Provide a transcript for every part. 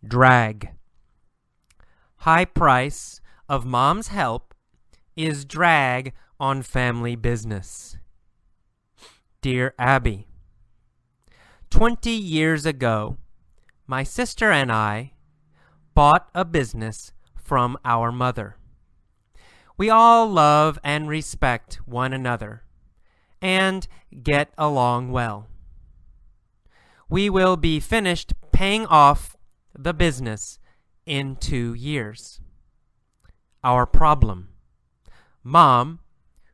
Drag. High price of mom's help is drag on family business. Dear Abby, 20 years ago, my sister and I bought a business from our mother. We all love and respect one another and get along well. We will be finished paying off the business in 2 years. Our problem: Mom,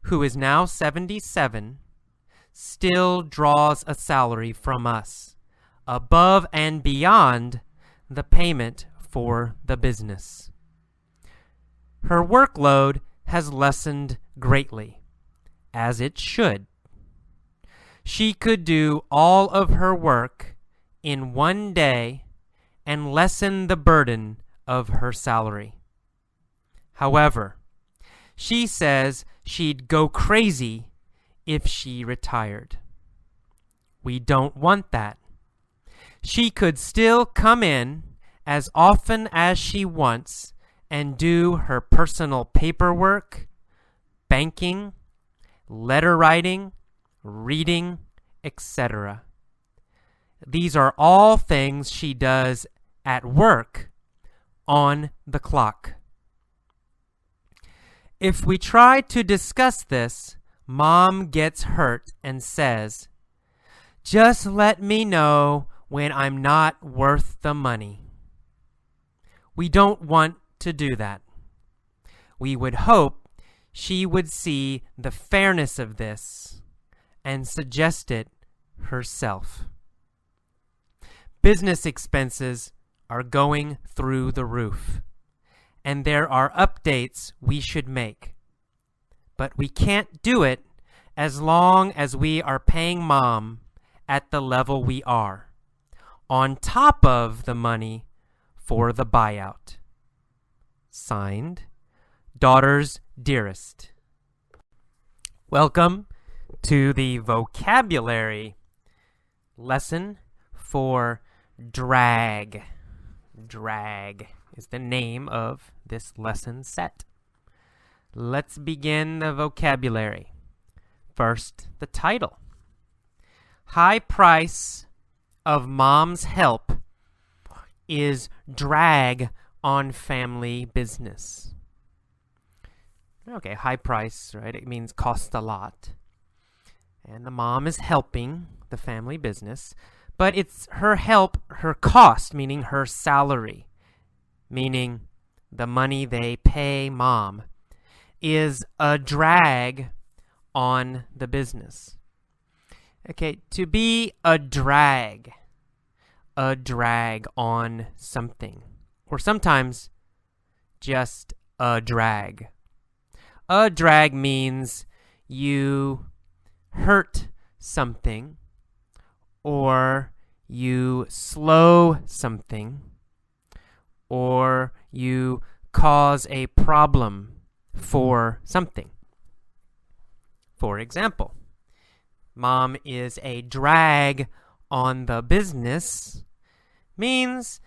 who is now 77, still draws a salary from us above and beyond the payment for the business. Her workload has lessened greatly, as it should. She could do all of her work in one day and lessen the burden of her salary. However, she says she'd go crazy if she retired. We don't want that. She could still come in as often as she wants and do her personal paperwork, banking, letter writing, reading, etc. These are all things she does at work on the clock. If we try to discuss this, Mom gets hurt and says, "Just let me know when I'm not worth the money." We don't want to do that. We would hope she would see the fairness of this and suggest it herself. Business expenses are going through the roof, and there are updates we should make. But we can't do it as long as we are paying Mom at the level we are, on top of the money for the buyout. Signed, Daughter's Dearest. Welcome to the vocabulary lesson for drag. Drag is the name of this lesson set. Let's begin the vocabulary. First, the title. High price of mom's help is drag on family business. Okay, high price, right? It means cost a lot. And the mom is helping the family business, but it's her help, her cost, meaning her salary, meaning the money they pay Mom, is a drag on the business. Okay, to be a drag on something, or sometimes just a drag. A drag means you hurt something, or you slow something, or you cause a problem for something. For example, Mom is a drag on the business means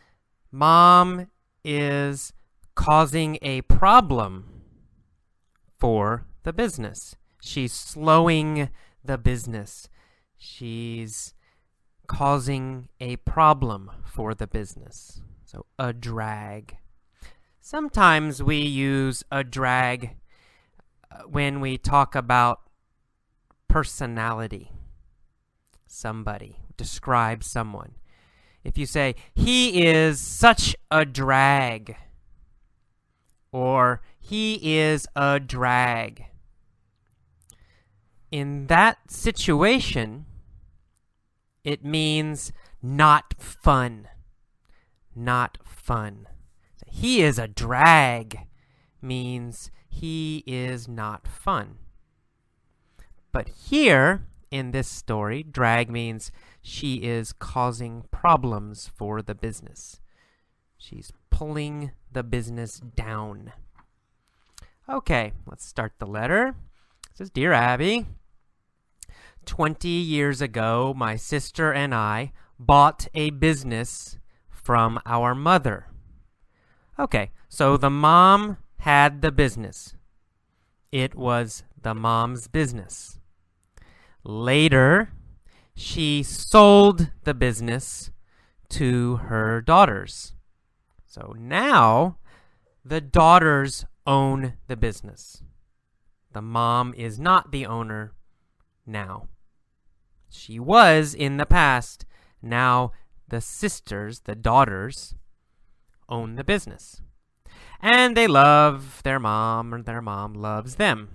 Mom is causing a problem for the business. She's slowing the business. She's causing a problem for the business. So a drag. Sometimes we use a drag when we talk about personality. Somebody, describe someone. If you say, "He is such a drag," or "He is a drag," in that situation, it means not fun. Not fun. He is a drag means he is not fun. But here, in this story, drag means she is causing problems for the business. She's pulling the business down. Okay, let's start the letter. It says, "Dear Abby, 20 years ago, my sister and I bought a business from our mother. Okay, so the mom had the business. It was the mom's business. Later, she sold the business to her daughters. So now, the daughters own the business. The mom is not the owner now. She was in the past. Now, the sisters, the daughters, own the business. And they love their mom, or their mom loves them.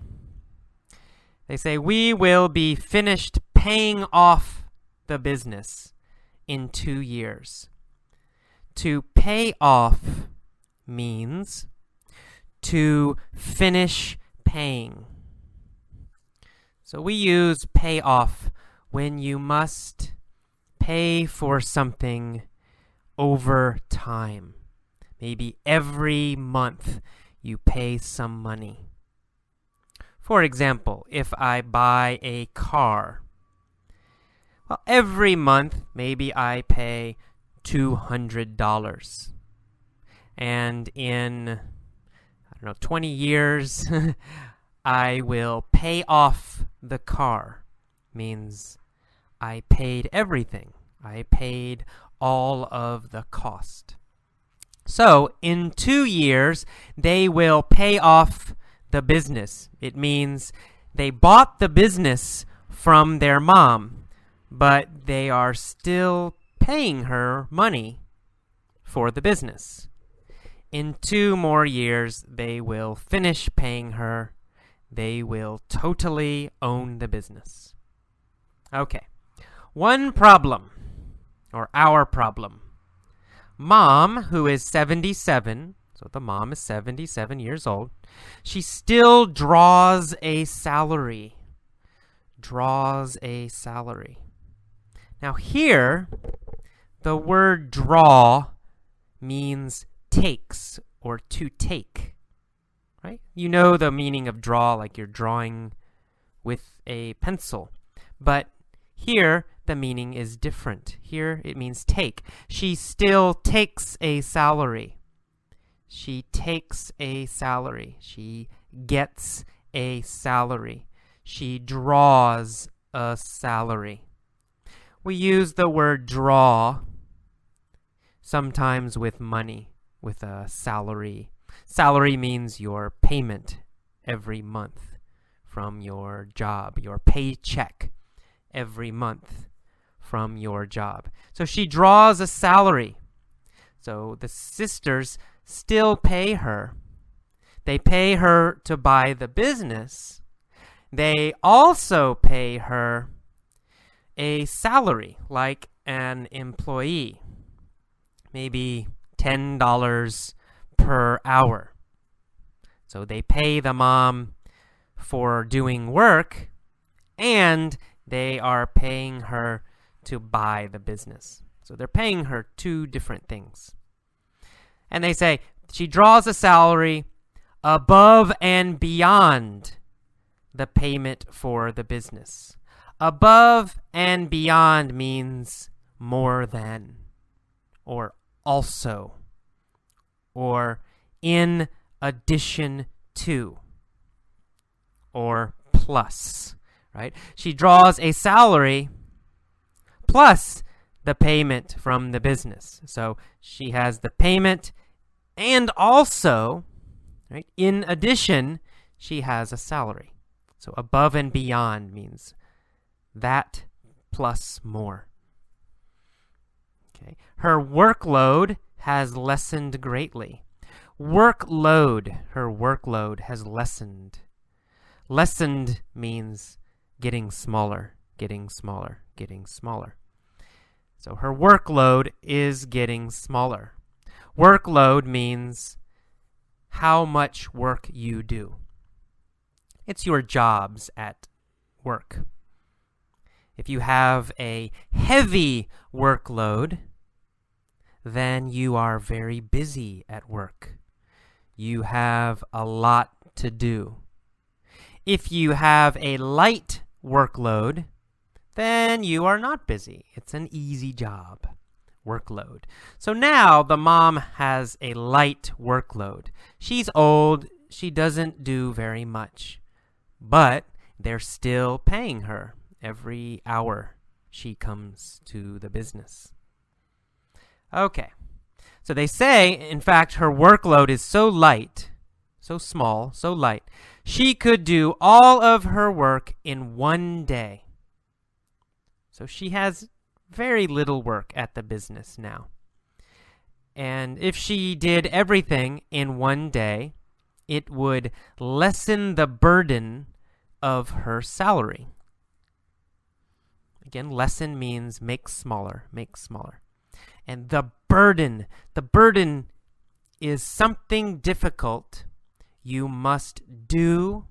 They say, we will be finished paying off the business in 2 years. To pay off means to finish paying. So we use pay off when you must pay for something over time. Maybe every month you pay some money. For example, if I buy a car, well, every month maybe I pay $200. And in, 20 years, I will pay off the car. Means I paid everything. I paid all of the cost. So, in 2 years, they will pay off the business. It means they bought the business from their mom, but they are still paying her money for the business. In 2 more years, they will finish paying her. They will totally own the business. Okay, one problem, or our problem. Mom, who is 77, so the mom is 77 years old, she still draws a salary. Draws a salary. Now here, the word draw means takes or to take, right? You know the meaning of draw, like you're drawing with a pencil. But here, the meaning is different. Here, it means take. She still takes a salary. She takes a salary. She gets a salary. She draws a salary. We use the word draw sometimes with money, with a salary. Salary means your payment every month from your job, your paycheck every month from your job. So she draws a salary. So the sisters still pay her. They pay her to buy the business. They also pay her a salary, like an employee, maybe $10 per hour. So they pay the mom for doing work, and they are paying her to buy the business. So they're paying her 2 different things. And they say she draws a salary above and beyond the payment for the business. Above and beyond means more than, or also, or in addition to, or plus, right? She draws a salary plus the payment from the business. So she has the payment and also, right, in addition, she has a salary. So above and beyond means that plus more. Okay. Her workload has lessened greatly. Workload, her workload has lessened. Lessened means getting smaller, getting smaller, getting smaller. So her workload is getting smaller. Workload means how much work you do. It's your jobs at work. If you have a heavy workload, then you are very busy at work. You have a lot to do. If you have a light workload, then you are not busy. It's an easy job. workload. So now the mom has a light workload. She's old. She doesn't do very much. But they're still paying her every hour she comes to the business. Okay. So they say, in fact, her workload is so light, so small, so light, she could do all of her work in one day. So she has very little work at the business now. And if she did everything in one day, it would lessen the burden of her salary. Again, lessen means make smaller, make smaller. And the burden is something difficult you must do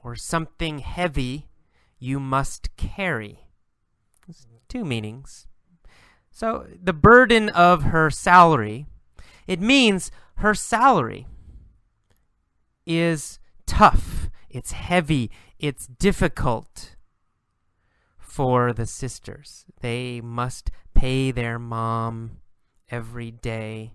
or something heavy you must carry. There's two meanings. So the burden of her salary, it means her salary is tough, it's heavy, it's difficult for the sisters. They must pay their mom every day,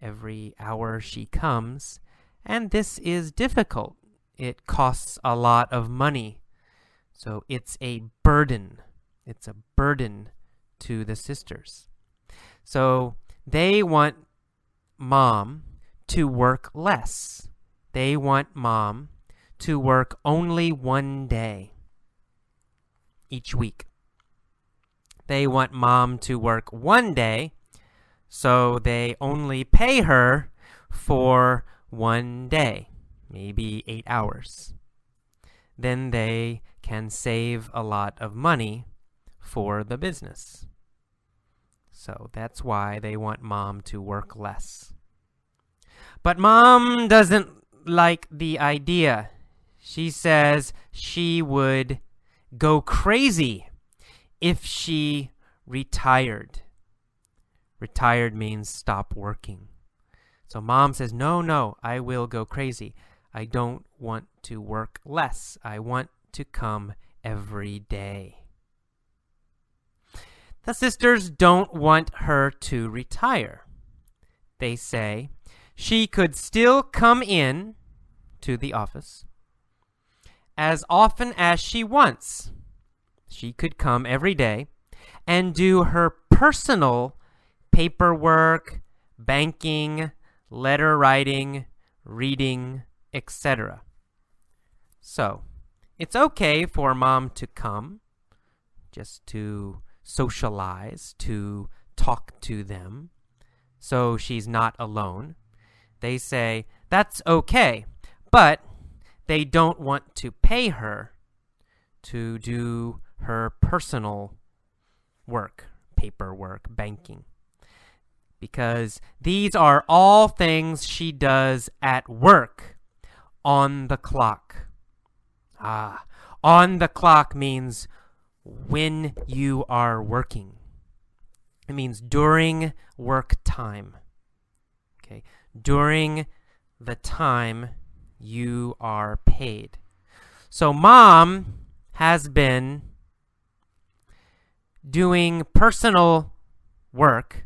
every hour she comes, and this is difficult. It costs a lot of money, so it's a burden. It's a burden to the sisters. So they want mom to work less. They want mom to work only one day each week. They want mom to work one day, so they only pay her for one day, maybe 8 hours. Then they can save a lot of money for the business. So that's why they want mom to work less. But mom doesn't like the idea. She says she would go crazy if she retired. Retired means stop working. So mom says, no, I will go crazy. I don't want to work less. I want to come every day. The sisters don't want her to retire. They say she could still come in to the office as often as she wants. She could come every day and do her personal paperwork, banking, letter writing, reading, etc. So, it's okay for mom to come, just to socialize, to talk to them, so she's not alone. They say that's okay, but they don't want to pay her to do her personal work, paperwork, banking, because these are all things she does at work on the clock. On the clock means when you are working. It means during work time. Okay, during the time you are paid. So mom has been doing personal work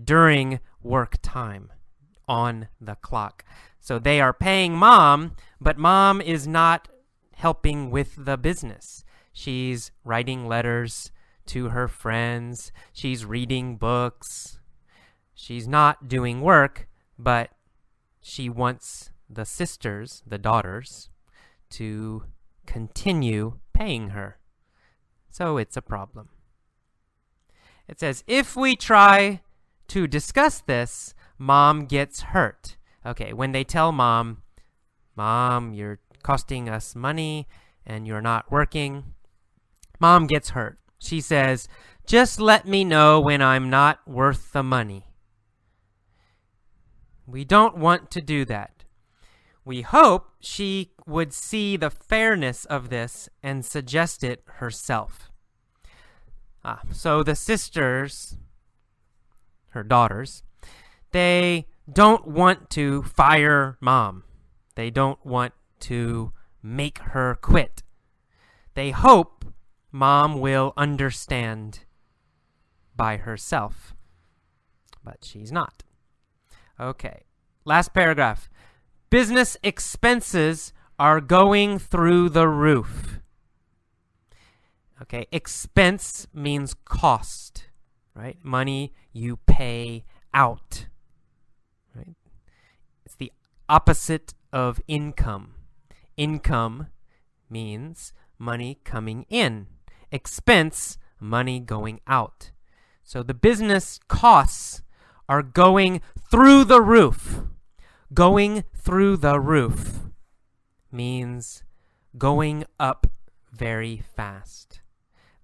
during work time on the clock. So they are paying mom, but mom is not helping with the business. She's writing letters to her friends. She's reading books. She's not doing work, but she wants the sisters, the daughters, to continue paying her. So it's a problem. It says, if we try to discuss this, mom gets hurt. Okay, when they tell mom, you're costing us money and you're not working, mom gets hurt. She says, just let me know when I'm not worth the money. We don't want to do that. We hope she would see the fairness of this and suggest it herself. So the sisters, her daughters, they don't want to fire mom. They don't want to make her quit. They hope mom will understand by herself. But she's not. Okay, last paragraph. Business expenses are going through the roof. Okay, expense means cost, right? Money you pay out, right? It's the opposite of income. Income means money coming in. Expense, money going out. So the business costs are going through the roof. Going through the roof means going up very fast.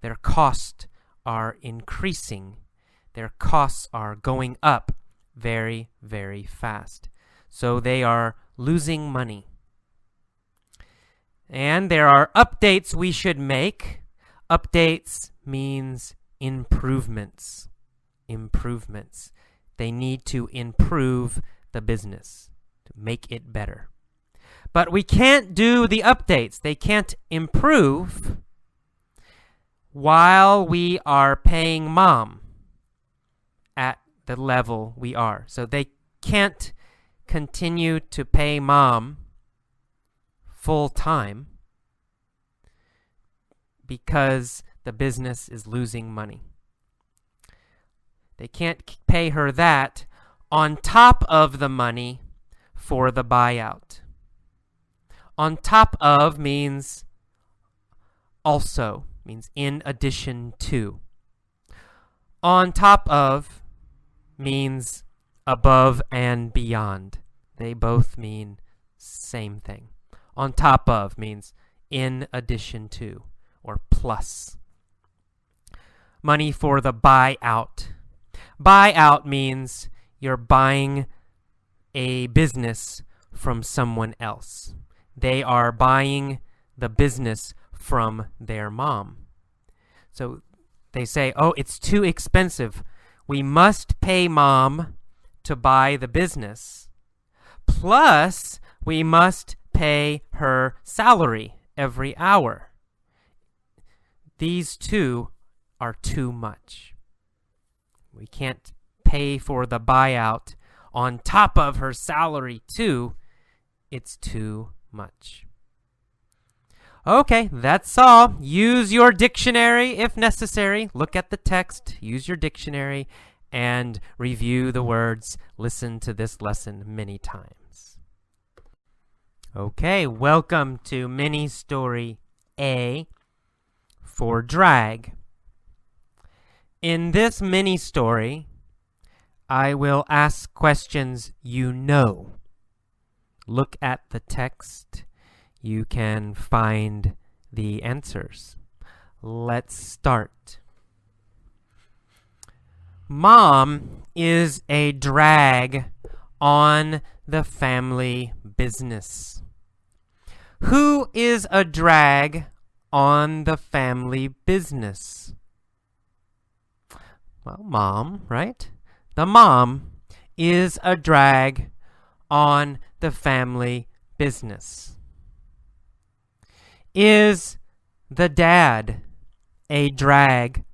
Their costs are increasing. Their costs are going up very, very fast. So they are losing money. And there are updates we should make. Updates means improvements. Improvements. They need to improve the business to make it better. But we can't do the updates. They can't improve while we are paying Mom at the level we are. So they can't continue to pay Mom full time because the business is losing money. They can't pay her that on top of the money for the buyout. On top of means also, means in addition to. On top of means above and beyond. They both mean same thing. On top of means in addition to or plus. Money for the buyout. Buyout means you're buying a business from someone else. They are buying the business from their mom. So they say, oh, it's too expensive. We must pay Mom to buy the business. Plus, we must pay her salary every hour. These two are too much. We can't pay for the buyout on top of her salary too. It's too much. Okay, that's all. Use your dictionary if necessary. Look at the text, use your dictionary, and review the words. Listen to this lesson many times. Okay, welcome to mini story A for drag. In this mini story, I will ask questions you know. Look at the text. You can find the answers. Let's start. Mom is a drag on the family business. Who is a drag on the family business? Well, Mom, right? The mom is a drag on the family business. Is the dad a drag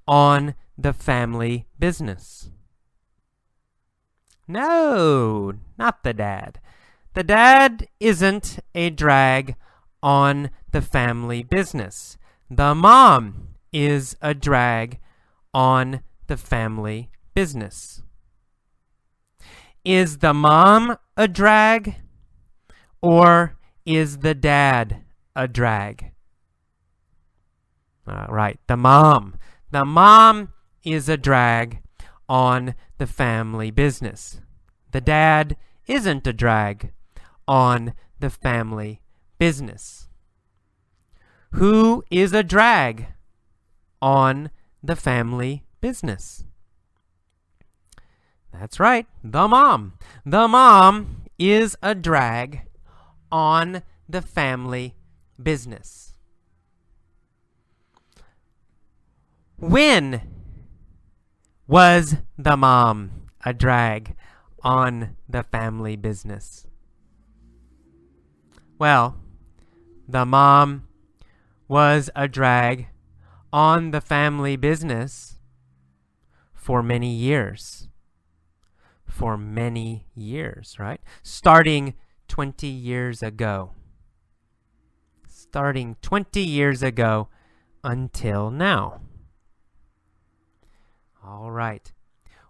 on the family business? No, not the dad. The dad isn't a drag on the family business. The mom is a drag on the family business. Is the mom a drag or is the dad a drag? Right, the mom. The mom is a drag on the family business. The dad isn't a drag on the family business. Who is a drag on the family business? That's right, the mom. The mom is a drag on the family business. When was the mom a drag on the family business? Well, the mom was a drag on the family business for many years. For many years, right? Starting 20 years ago. Starting 20 years ago until now. All right.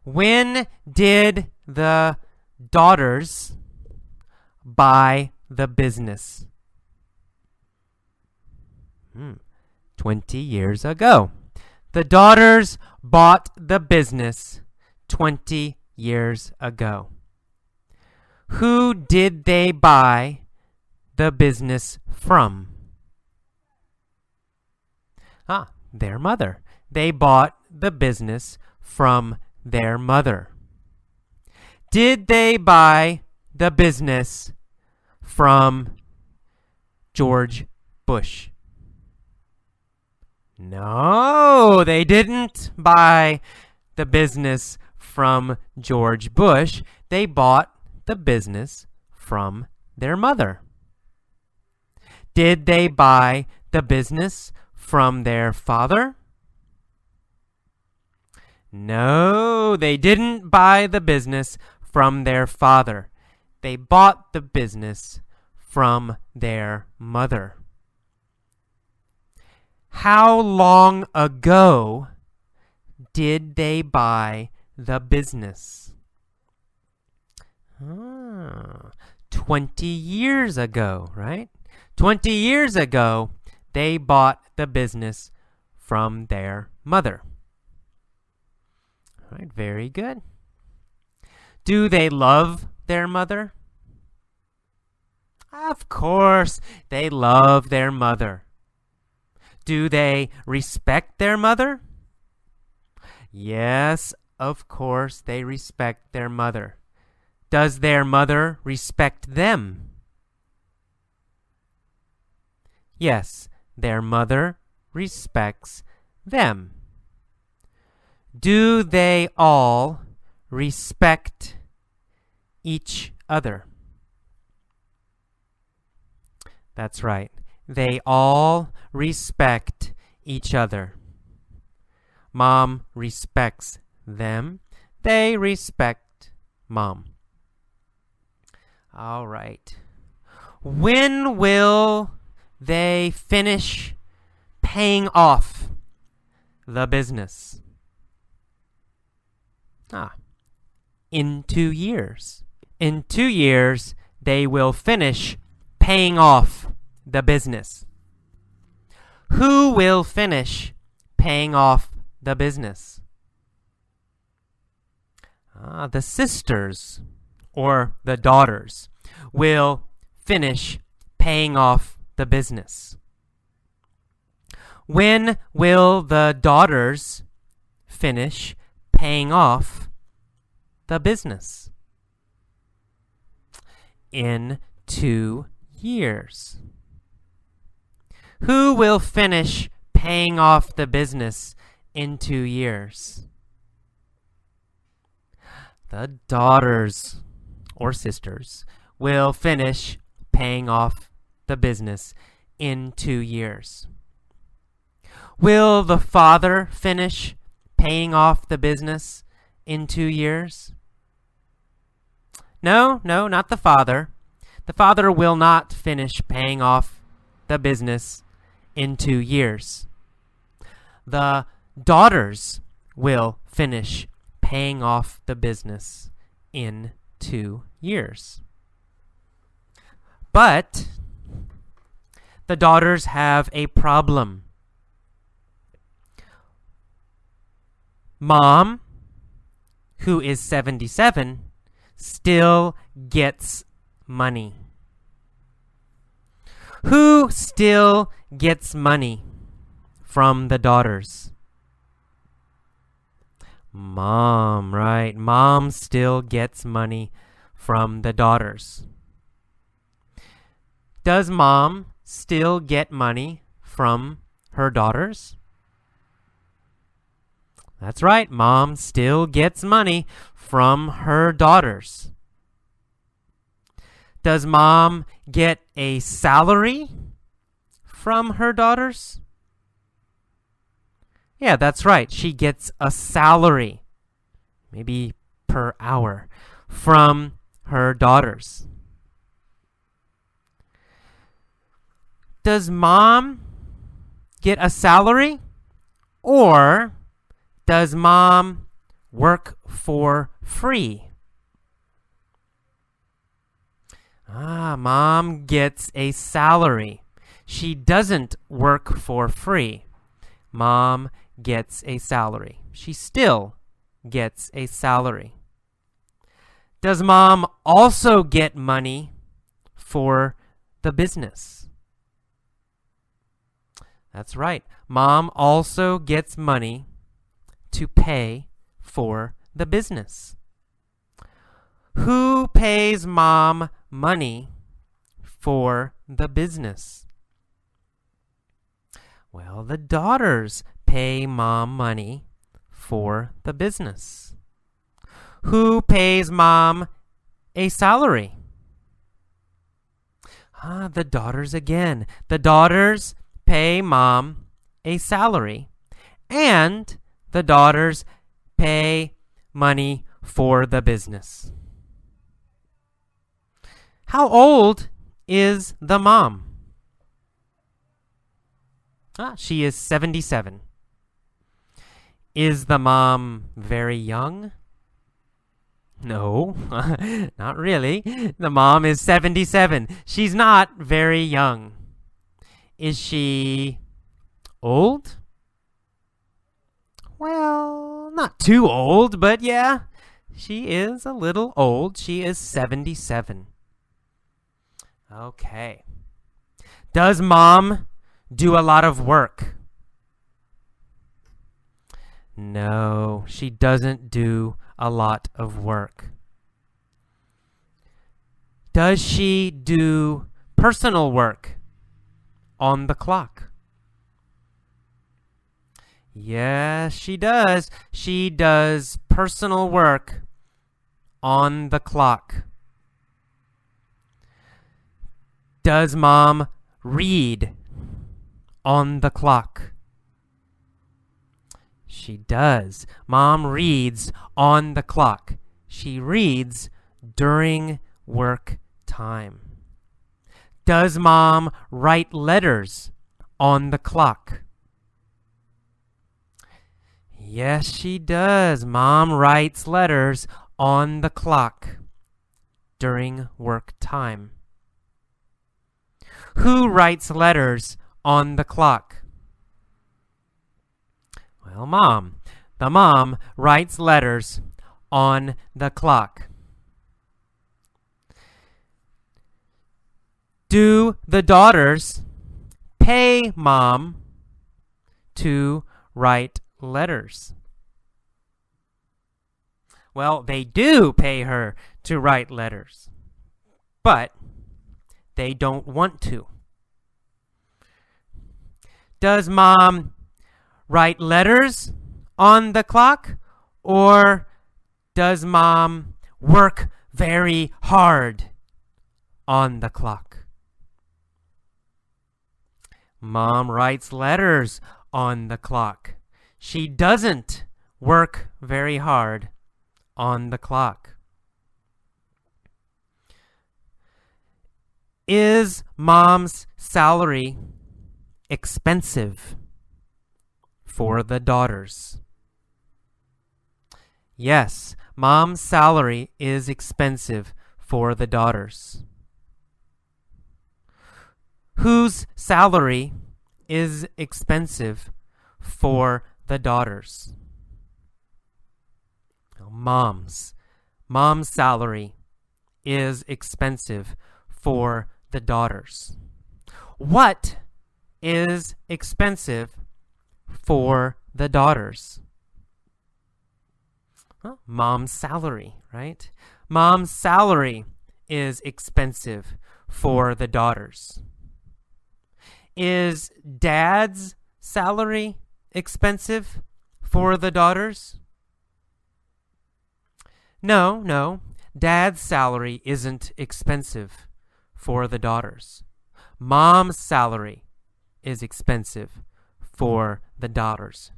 When did the daughters buy the business? 20 years ago. The daughters bought the business 20 years ago. Who did they buy the business from? Their mother. They bought the business from their mother. Did they buy the business from George Bush? No, they didn't buy the business from George Bush. They bought the business from their mother. Did they buy the business from their father? No, they didn't buy the business from their father. They bought the business from their mother. How long ago did they buy the business? 20 years ago, right? 20 years ago, they bought the business from their mother. All right, very good. Do they love their mother? Of course, they love their mother. Do they respect their mother? Yes, of course, they respect their mother. Does their mother respect them? Yes, their mother respects them. Do they all respect each other? That's right. They all respect each other. Mom respects them. They respect Mom. All right. When will they finish paying off the business? In 2 years. In 2 years, they will finish paying off the business. Who will finish paying off the business? The sisters or the daughters will finish paying off the business. When will the daughters finish paying off the business? In 2 years. Who will finish paying off the business in 2 years? The daughters or sisters will finish paying off the business in 2 years. Will the father finish paying off the business in 2 years? No, not the father. The father will not finish paying off the business in 2 years. The daughters will finish paying off the business in 2 years. But the daughters have a problem. Mom, who is 77, still gets money. Who still gets money from the daughters? Mom, right? Mom still gets money from the daughters. Does Mom still get money from her daughters? That's right. Mom still gets money from her daughters. Does Mom get a salary from her daughters? Yeah, that's right. She gets a salary maybe per hour, from her daughters. Does mom get a salary, or does mom work for free? Mom gets a salary. She doesn't work for free. Mom gets a salary. She still gets a salary. Does mom also get money for the business? That's right. Mom also gets money to pay for the business. Who pays mom money for the business? Well, the daughters pay mom money for the business. Who pays mom a salary? The daughters again. The daughters pay mom a salary, and the daughters pay money for the business. How old is the mom? She is 77. Is the mom very young? No, not really. The mom is 77. She's not very young. Is she old? Well, not too old, but yeah, she is a little old. She is 77. Okay. Does mom do a lot of work? No, she doesn't do a lot of work. Does she do personal work on the clock? Yes, she does. She does personal work on the clock. Does mom read on the clock? She does. Mom reads on the clock. She reads during work time. Does mom write letters on the clock? Yes, she does. Mom writes letters on the clock during work time. Who writes letters on the clock? Well, mom. The mom writes letters on the clock. Do the daughters pay mom to write letters? Well, they do pay her to write letters, but they don't want to. Does mom write letters on the clock, or does mom work very hard on the clock? Mom writes letters on the clock. She doesn't work very hard on the clock. Is mom's salary expensive for the daughters? Yes, mom's salary is expensive for the daughters. Whose salary is expensive for the daughters? Mom's. Mom's salary is expensive for the daughters. What is expensive for the daughters? Mom's salary, right? Mom's salary is expensive for the daughters. Is dad's salary expensive for the daughters? No. Dad's salary isn't expensive for the daughters. Mom's salary is expensive for the daughters.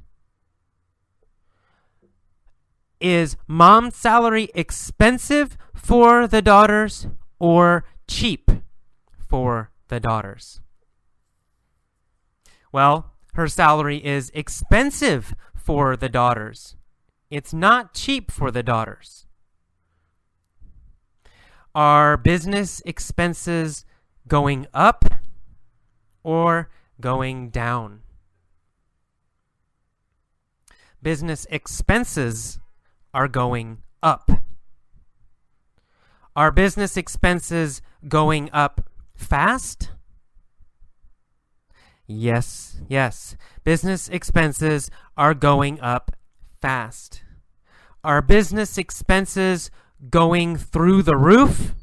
Is mom's salary expensive for the daughters or cheap for the daughters? Well, her salary is expensive for the daughters. It's not cheap for the daughters. Are business expenses going up or going down? Business expenses are going up. Are business expenses going up fast? Yes. Business expenses are going up fast. Are business expenses going through the roof?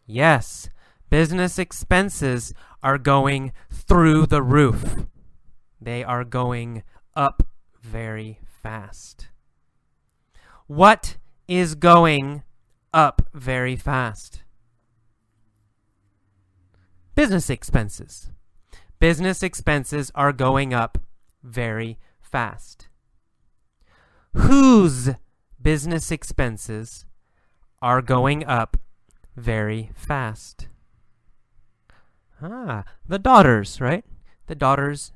Yes. Business expenses are going through the roof. They are going up very fast. What is going up very fast? Business expenses. Business expenses are going up very fast. Whose business expenses are going up very fast? The daughters, right? The daughters'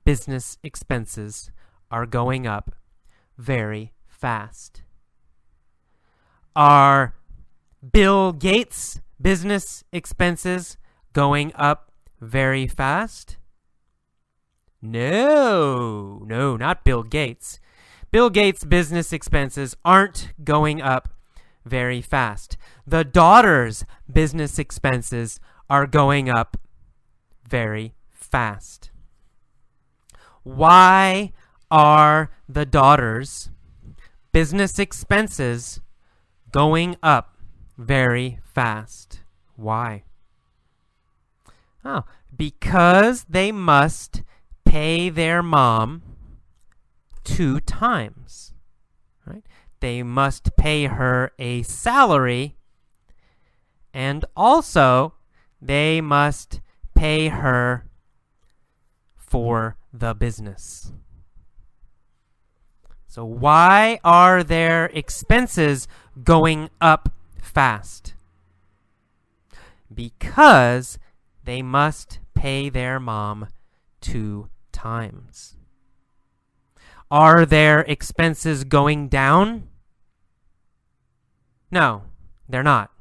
business expenses are going up very fast. Are Bill Gates' business expenses going up very fast? No, not Bill Gates. Bill Gates' business expenses aren't going up very fast. The daughters' business expenses are going up very fast. Why are the daughters' business expenses going up very fast? Why? Because they must pay their mom 2 times. Right? They must pay her a salary, and also they must pay her for the business. So why are their expenses going up fast? Because they must pay their mom 2 times. Are their expenses going down? No, they're not.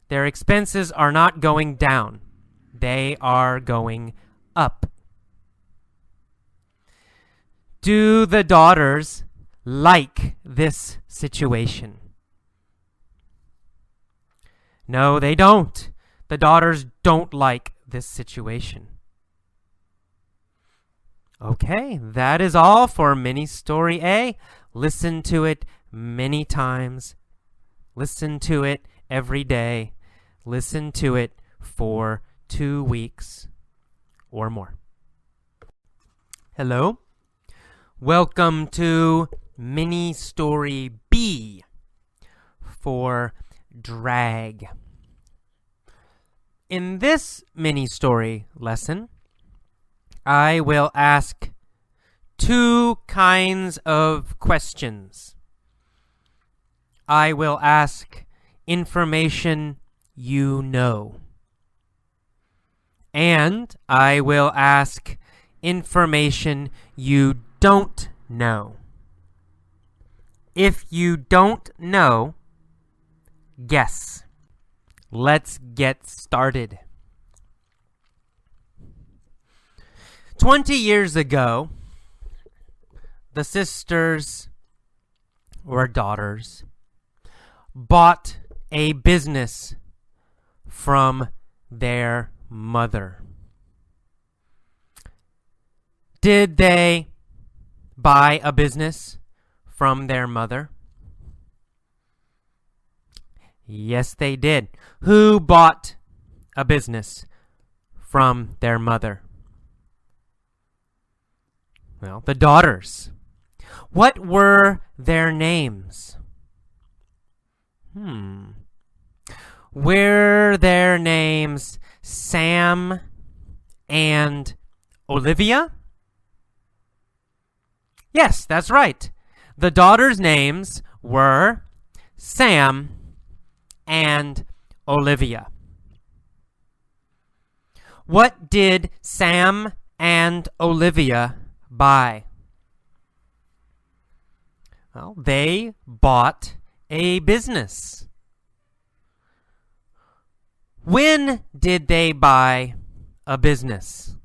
Their expenses are not going down. They are going up. Do the daughters like this situation? No, they don't. The daughters don't like this situation. Okay, that is all for Mini Story A. Listen to it many times. Listen to it every day. Listen to it for 2 weeks or more. Hello. Welcome to Mini Story B for drag. In this mini story lesson, I will ask 2 kinds of questions. I will ask information you know, and I will ask information you don't know. If you don't know, guess. Let's get started. 20 years ago, the sisters or daughters bought a business from their mother. Did they buy a business from their mother? Yes, they did. Who bought a business from their mother? Well, the daughters. What were their names? Were their names Sam and Olivia? Yes, that's right. The daughters' names were Sam and Olivia. What did Sam and Olivia buy? Well, they bought a business. When did they buy a business?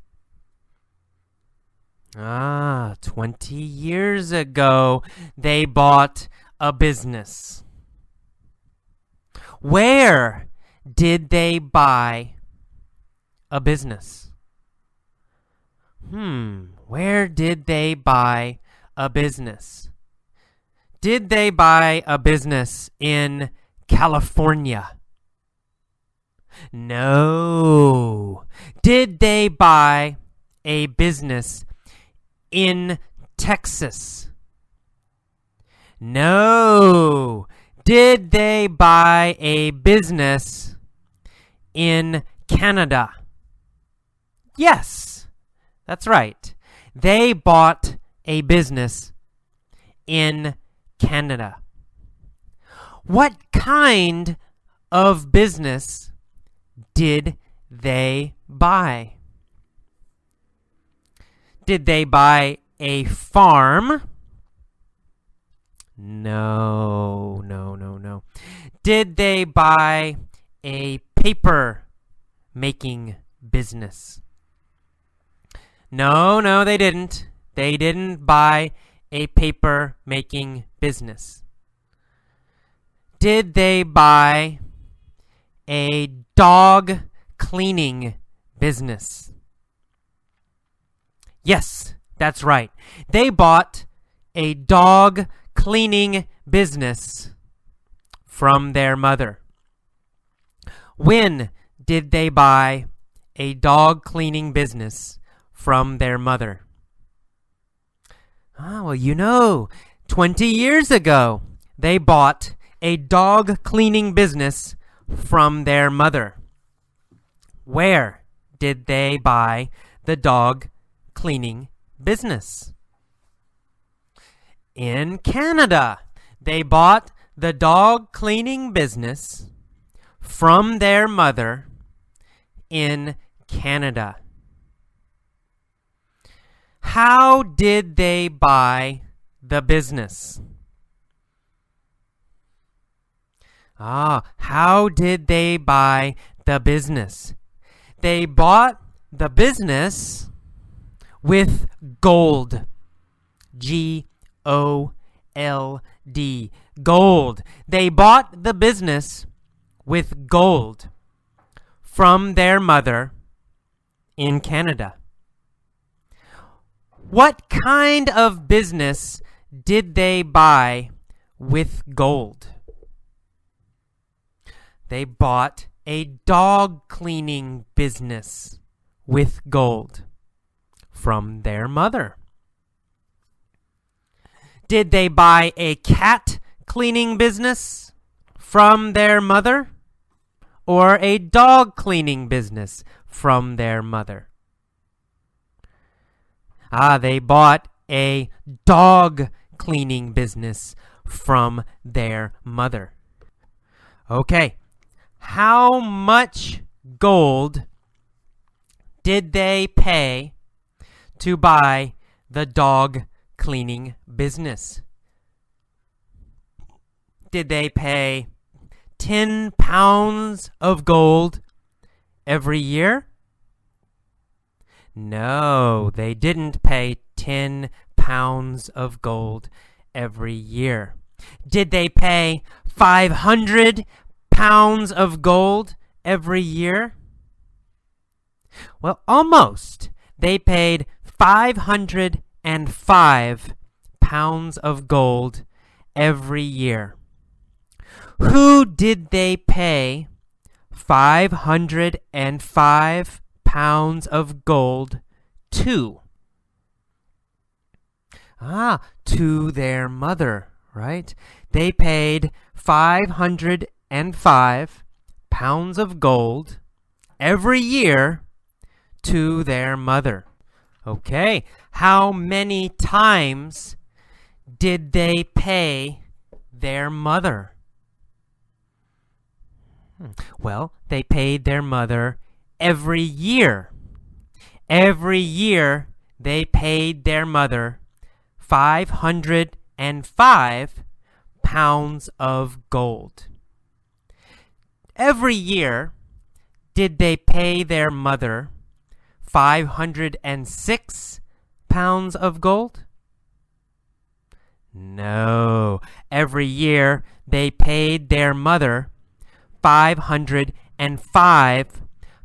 20 years ago, they bought a business. Where did they buy a business? Where did they buy a business? Did they buy a business in California? No. Did they buy a business in Texas? No. Did they buy a business in Canada? Yes, that's right. They bought a business in Canada. What kind of business did they buy? Did they buy a farm? No. Did they buy a paper making business? No, they didn't. They didn't buy a paper making business. Did they buy a dog cleaning business? Yes, that's right. They bought a dog cleaning business from their mother. When did they buy a dog cleaning business from their mother? 20 years ago, they bought a dog cleaning business from their mother. Where did they buy the dog cleaning business? In Canada. They bought the dog cleaning business from their mother in Canada. How did they buy the business? How did they buy the business? They bought the business with gold. G-O-L-D. Gold. They bought the business with gold from their mother in Canada. What kind of business did they buy with gold? They bought a dog cleaning business with gold from their mother. Did they buy a cat cleaning business from their mother? Or a dog cleaning business from their mother? They bought a dog cleaning business from their mother. Okay, how much gold did they pay to buy the dog cleaning business? Did they pay 10 pounds of gold every year? No, they didn't pay 10 pounds of gold every year. Did they pay 500 pounds of gold every year? Well, almost. They paid 505 pounds of gold every year. Who did they pay 505 pounds of gold to? To their mother, right? They paid 505 pounds of gold every year to their mother. Okay, how many times did they pay their mother? Well, they paid their mother every year. Every year they paid their mother 505 pounds of gold. Every year did they pay their mother 506 pounds of gold? No. Every year they paid their mother 505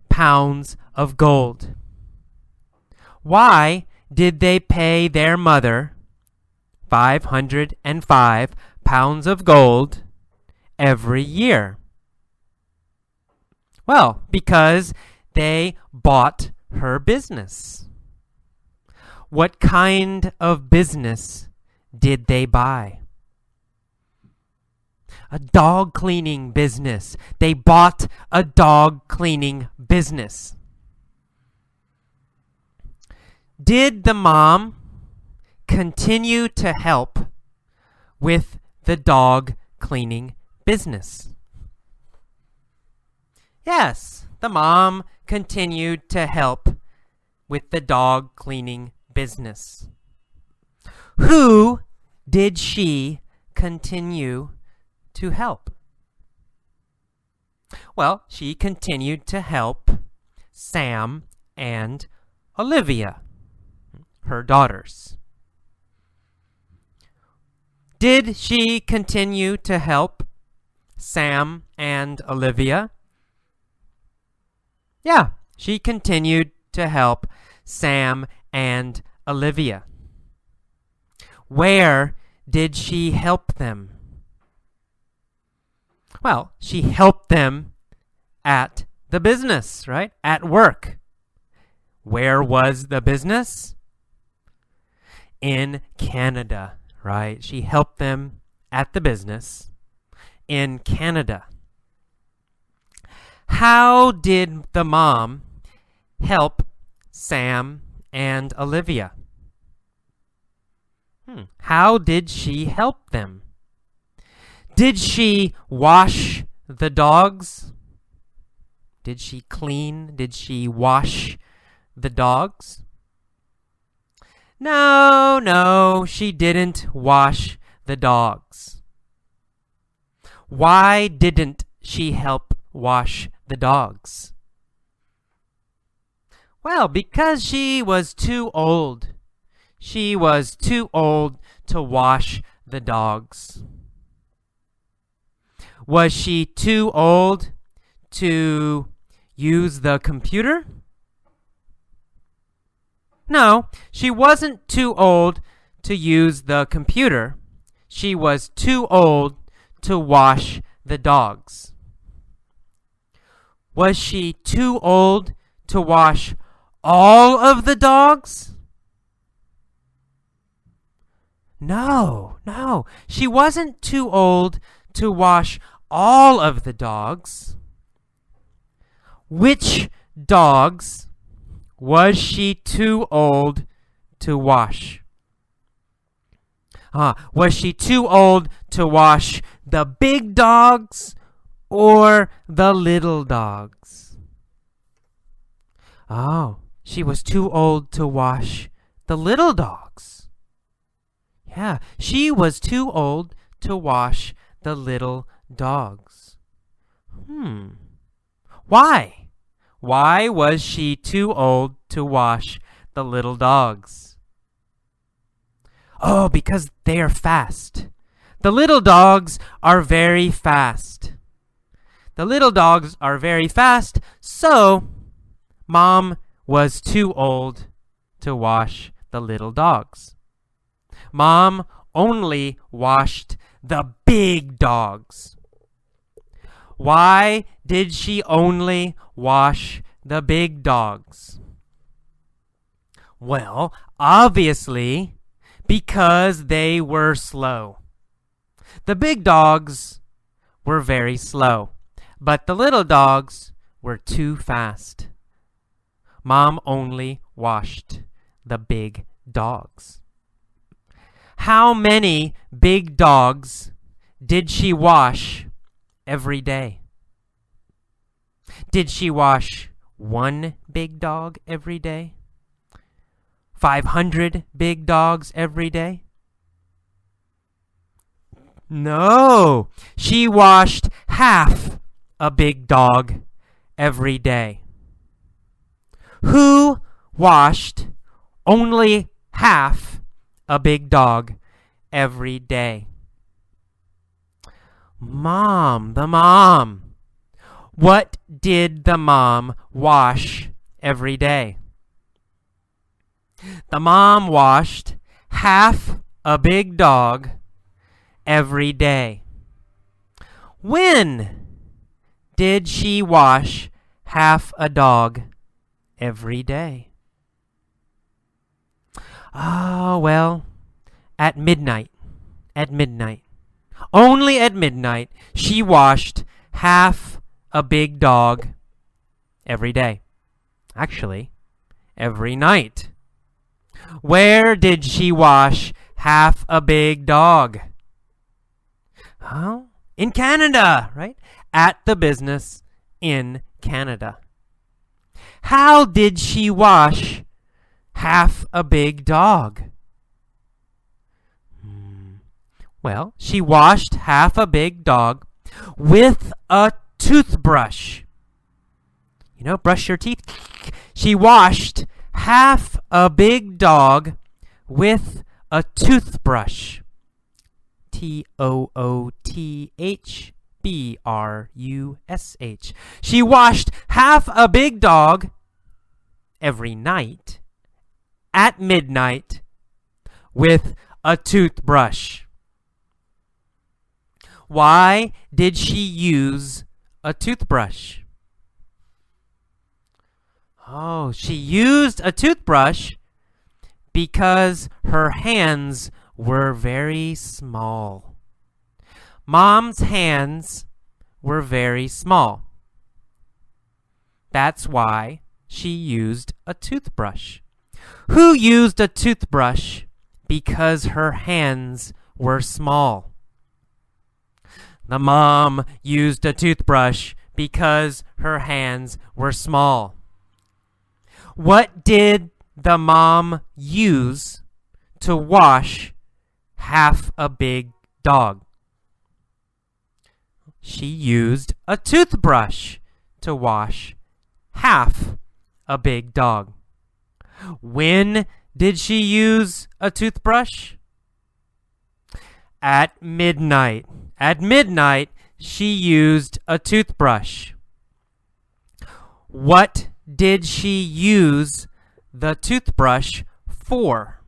pounds of gold. Why did they pay their mother 505 pounds of gold every year? Well, because they bought her business. What kind of business did they buy? A dog cleaning business. They bought a dog cleaning business. Did the mom continue to help with the dog cleaning business? Yes, the mom continued to help with the dog cleaning business. Who did she continue to help? Well, she continued to help Sam and Olivia, her daughters. Did she continue to help Sam and Olivia? Yeah, she continued to help Sam and Olivia. Where did she help them? Well, she helped them at the business, right? At work. Where was the business? In Canada, right? She helped them at the business in Canada. How did the mom help Sam and Olivia? How did she help them? Did she wash the dogs? Did she clean? Did she wash the dogs? No, she didn't wash the dogs. Why didn't she help wash the dogs? Well, because she was too old. She was too old to wash the dogs. Was she too old to use the computer? No, she wasn't too old to use the computer. She was too old to wash the dogs. Was she too old to wash all of the dogs? No, she wasn't too old to wash all of the dogs. Which dogs was she too old to wash? Was she too old to wash the big dogs or the little dogs? Oh, she was too old to wash the little dogs. Yeah, she was too old to wash the little dogs. Why? Why was she too old to wash the little dogs? Oh, because they are fast. The little dogs are very fast. The little dogs are very fast, so Mom was too old to wash the little dogs. Mom only washed the big dogs. Why did she only wash the big dogs? Well, obviously, because they were slow. The big dogs were very slow, but the little dogs were too fast. Mom only washed the big dogs. How many big dogs did she wash every day? Did she wash one big dog every day? 500 big dogs every day? No, she washed half a big dog every day. Who washed only half a big dog every day? Mom, the mom. What did the mom wash every day? The mom washed half a big dog every day. When did she wash half a dog every day? Oh, well, at midnight. At midnight. Only at midnight she washed half a big dog every day. Actually, every night. Where did she wash half a big dog? Oh, in Canada, right? At the business in Canada. How did she wash half a big dog? Well, she washed half a big dog with a toothbrush. You know, brush your teeth. She washed half a big dog with a toothbrush. Toothbrush. She washed half a big dog every night at midnight with a toothbrush. Why did she use a toothbrush? Oh, she used a toothbrush because her hands were very small. Mom's hands were very small. That's why she used a toothbrush. Who used a toothbrush because her hands were small? The mom used a toothbrush because her hands were small. What did the mom use to wash half a big dog? She used a toothbrush to wash half a big dog. When did she use a toothbrush? At midnight. At midnight, she used a toothbrush. What did she use the toothbrush for?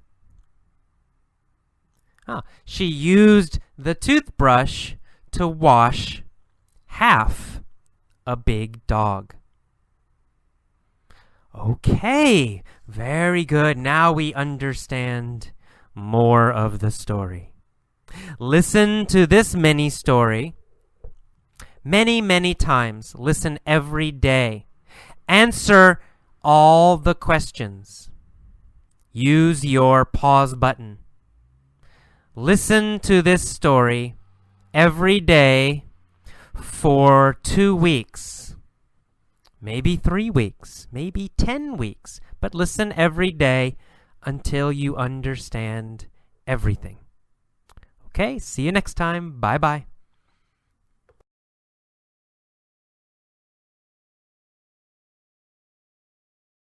She used the toothbrush to wash half a big dog. Okay, very good. Now we understand more of the story. Listen to this mini story many, many times. Listen every day. Answer all the questions. Use your pause button. Listen to this story every day for 2 weeks. Maybe 3 weeks. Maybe 10 weeks. But listen every day until you understand everything. Okay, see you next time. Bye-bye.